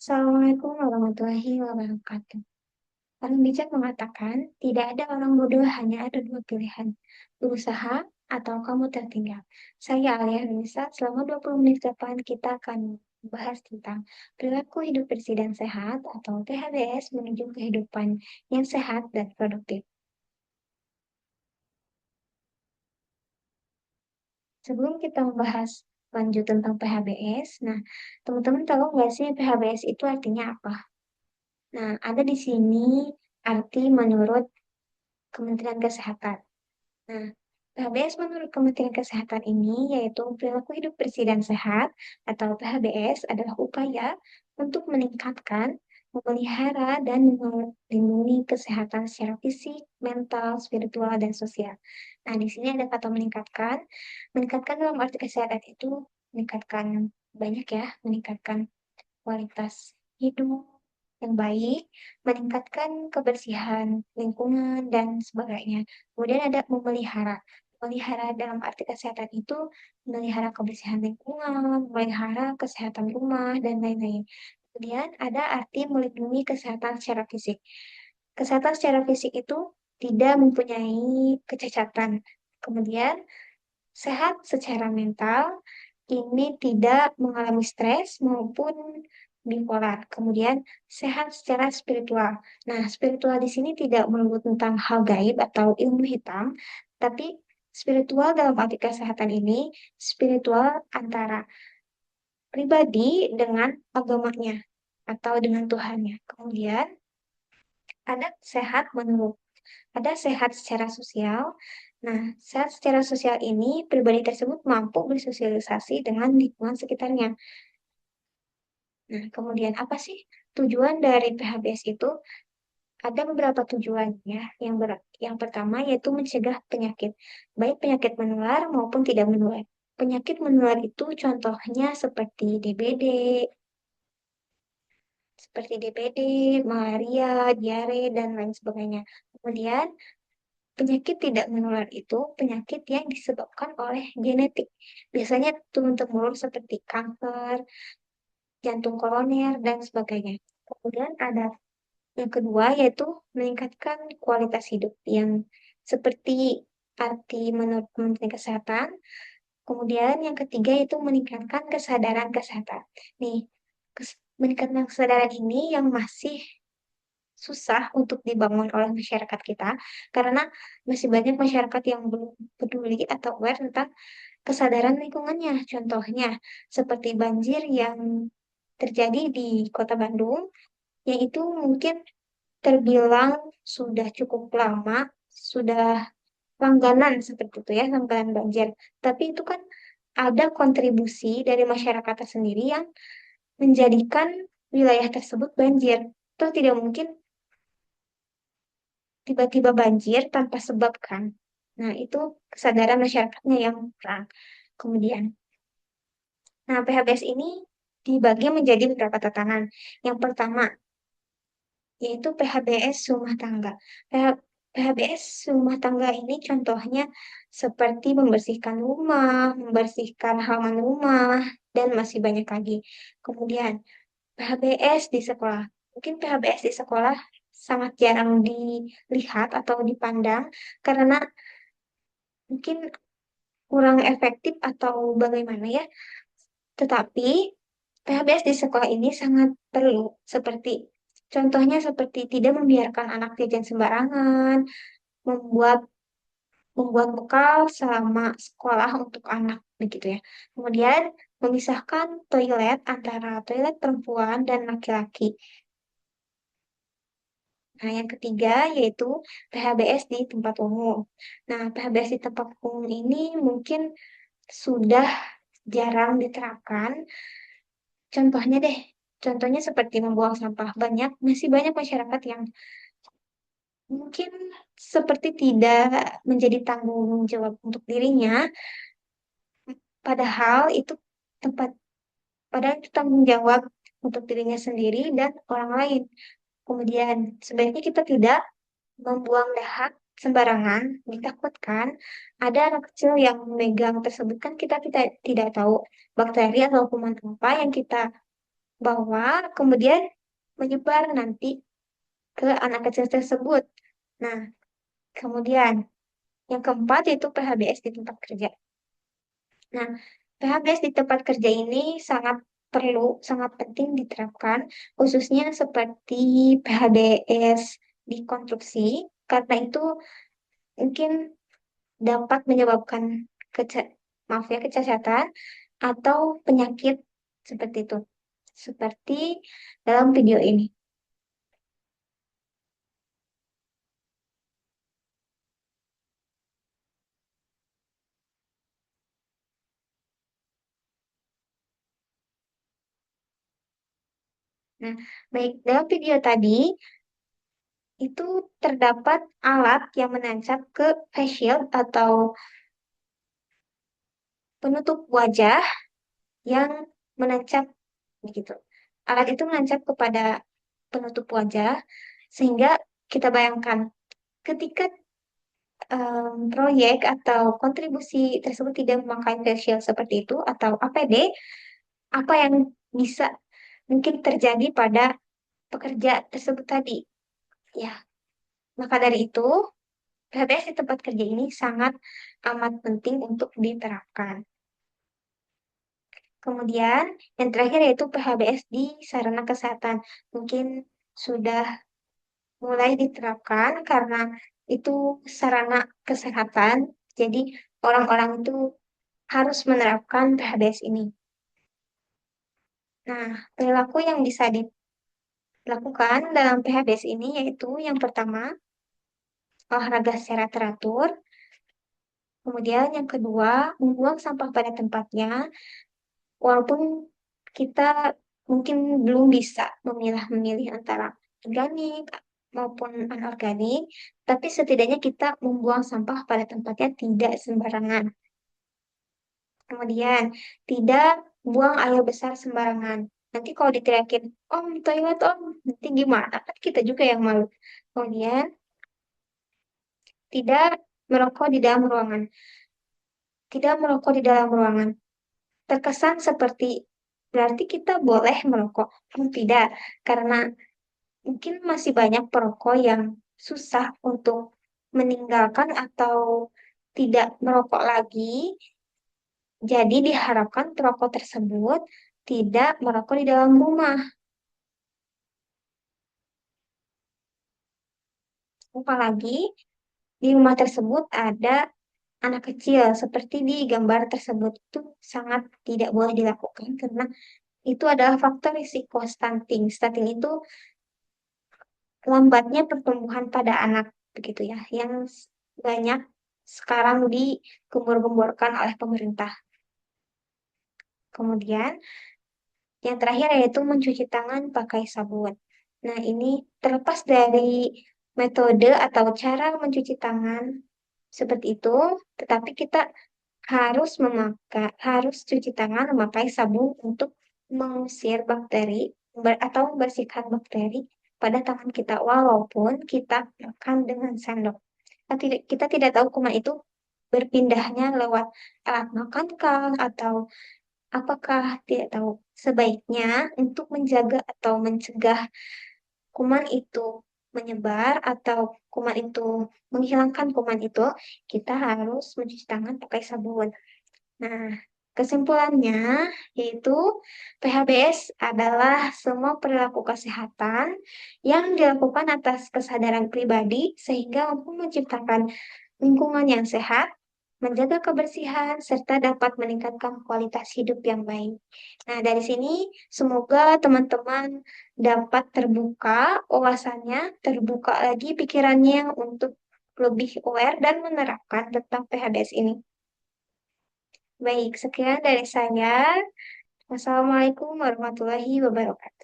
Assalamualaikum warahmatullahi wabarakatuh. Orang bijak mengatakan, tidak ada orang bodoh, hanya ada dua pilihan. Berusaha atau kamu tertinggal. Saya Alia Nisa, selama 20 menit ke depan kita akan membahas tentang perilaku hidup bersih dan sehat atau PHBS menuju kehidupan yang sehat dan produktif. Sebelum kita membahas lanjut tentang PHBS, nah teman-teman tahu nggak sih PHBS itu artinya apa? Nah, ada di sini arti menurut Kementerian Kesehatan. Nah, PHBS menurut Kementerian Kesehatan ini yaitu perilaku hidup bersih dan sehat atau PHBS adalah upaya untuk meningkatkan, memelihara, dan melindungi kesehatan secara fisik, mental, spiritual, dan sosial. Nah, di sini ada kata meningkatkan. Meningkatkan dalam arti kesehatan itu meningkatkan banyak ya, meningkatkan kualitas hidup yang baik, meningkatkan kebersihan lingkungan, dan sebagainya. Kemudian ada memelihara. Memelihara dalam arti kesehatan itu memelihara kebersihan lingkungan, memelihara kesehatan rumah, dan lain-lain. Kemudian ada arti melindungi kesehatan secara fisik. Kesehatan secara fisik itu tidak mempunyai kecacatan. Kemudian sehat secara mental, ini tidak mengalami stres maupun bipolar. Kemudian sehat secara spiritual. Nah, spiritual di sini tidak melulu tentang hal gaib atau ilmu hitam, tapi spiritual dalam arti kesehatan ini spiritual antara pribadi dengan agamanya atau dengan Tuhannya. Kemudian ada sehat menurut ada sehat secara sosial. Nah, sehat secara sosial ini pribadi tersebut mampu bersosialisasi dengan lingkungan sekitarnya. Nah, kemudian apa sih tujuan dari PHBS itu? Ada beberapa tujuannya. Yang pertama yaitu mencegah penyakit, baik penyakit menular maupun tidak menular. Penyakit menular itu contohnya seperti DBD, malaria, diare, dan lain sebagainya. Kemudian penyakit tidak menular itu penyakit yang disebabkan oleh genetik. Biasanya turun-temurun seperti kanker, jantung koroner, dan sebagainya. Kemudian ada yang kedua yaitu meningkatkan kualitas hidup yang seperti arti menurut Kementerian Kesehatan. Kemudian yang ketiga yaitu meningkatkan kesadaran kesehatan. Nih, meningkatkan kesadaran ini yang masih susah untuk dibangun oleh masyarakat kita karena masih banyak masyarakat yang belum peduli atau aware tentang kesadaran lingkungannya. Contohnya seperti banjir yang terjadi di Kota Bandung, yang itu mungkin terbilang sudah cukup lama, sudah langganan seperti itu ya, langganan banjir. Tapi itu kan ada kontribusi dari masyarakat sendiri yang menjadikan wilayah tersebut banjir. Itu tidak mungkin tiba-tiba banjir tanpa sebab kan. Nah, itu kesadaran masyarakatnya yang kurang. Kemudian, nah PHBS ini dibagi menjadi beberapa tatanan. Yang pertama, yaitu PHBS rumah tangga. PHBS rumah tangga ini contohnya seperti membersihkan rumah, membersihkan halaman rumah, dan masih banyak lagi. Kemudian, PHBS di sekolah. Mungkin PHBS di sekolah sangat jarang dilihat atau dipandang karena mungkin kurang efektif atau bagaimana ya. Tetapi PHBS di sekolah ini sangat perlu seperti contohnya seperti tidak membiarkan anak jajan sembarangan, membuat membuat bekal selama sekolah untuk anak begitu ya. Kemudian memisahkan toilet antara toilet perempuan dan laki-laki. Nah, yang ketiga yaitu PHBS di tempat umum. Nah, PHBS di tempat umum ini mungkin sudah jarang diterapkan. Contohnya deh, contohnya seperti membuang sampah. Masih banyak masyarakat yang mungkin seperti tidak menjadi tanggung jawab untuk dirinya, padahal itu tempat, padahal itu tanggung jawab untuk dirinya sendiri dan orang lain. Kemudian, sebaiknya kita tidak membuang dahak sembarangan, ditakutkan ada anak kecil yang memegang tersebut kan kita tidak tahu bakteri atau kuman apa yang kita bahwa kemudian menyebar nanti ke anak kecil tersebut. Nah, kemudian yang keempat yaitu PHBS di tempat kerja. Nah, PHBS di tempat kerja ini sangat perlu, sangat penting diterapkan, khususnya seperti PHBS di konstruksi, karena itu mungkin dapat menyebabkan maaf ya, kecacatan atau penyakit seperti itu. Seperti dalam video ini. Nah, baik dalam video tadi itu terdapat alat yang menancap ke face shield atau penutup wajah yang menancap begitu. Alat itu menancap kepada penutup wajah sehingga kita bayangkan ketika proyek atau kontribusi tersebut tidak memakai face shield seperti itu atau APD, apa yang bisa mungkin terjadi pada pekerja tersebut tadi. Ya, maka dari itu PHBS di tempat kerja ini sangat amat penting untuk diterapkan. Kemudian yang terakhir yaitu PHBS di sarana kesehatan. Mungkin sudah mulai diterapkan karena itu sarana kesehatan. Jadi orang-orang itu harus menerapkan PHBS ini. Nah, perilaku yang bisa dilakukan dalam PHBS ini yaitu yang pertama, olahraga secara teratur. Kemudian yang kedua, membuang sampah pada tempatnya. Walaupun kita mungkin belum bisa memilah-memilih antara organik maupun anorganik, tapi setidaknya kita membuang sampah pada tempatnya tidak sembarangan. Kemudian, tidak buang air besar sembarangan. Nanti kalau diteriakin, Om, toilet Om, nanti gimana? Kan kita juga yang malu. Kemudian, tidak merokok di dalam ruangan. Tidak merokok di dalam ruangan. Terkesan seperti berarti kita boleh merokok. Tidak, karena mungkin masih banyak perokok yang susah untuk meninggalkan atau tidak merokok lagi. Jadi diharapkan perokok tersebut tidak merokok di dalam rumah. Apalagi di rumah tersebut ada anak kecil seperti di gambar tersebut itu sangat tidak boleh dilakukan karena itu adalah faktor risiko stunting. Stunting itu lambatnya pertumbuhan pada anak begitu ya, yang banyak sekarang digembor-gemborkan oleh pemerintah. Kemudian yang terakhir yaitu mencuci tangan pakai sabun. Nah, ini terlepas dari metode atau cara mencuci tangan seperti itu, tetapi kita harus cuci tangan memakai sabun untuk mengusir bakteri atau membersihkan bakteri pada tangan kita walaupun kita makan dengan sendok. Kita tidak tahu kuman itu berpindahnya lewat alat makan kah atau apakah tidak tahu. Sebaiknya untuk menjaga atau mencegah kuman itu menyebar atau kuman itu menghilangkan kuman itu, kita harus mencuci tangan pakai sabun. Nah, kesimpulannya yaitu PHBS adalah semua perilaku kesehatan yang dilakukan atas kesadaran pribadi sehingga mampu menciptakan lingkungan yang sehat, menjaga kebersihan, serta dapat meningkatkan kualitas hidup yang baik. Nah, dari sini semoga teman-teman dapat terbuka wawasannya, terbuka lagi pikirannya untuk lebih aware dan menerapkan tentang PHBS ini. Baik, sekian dari saya. Wassalamualaikum warahmatullahi wabarakatuh.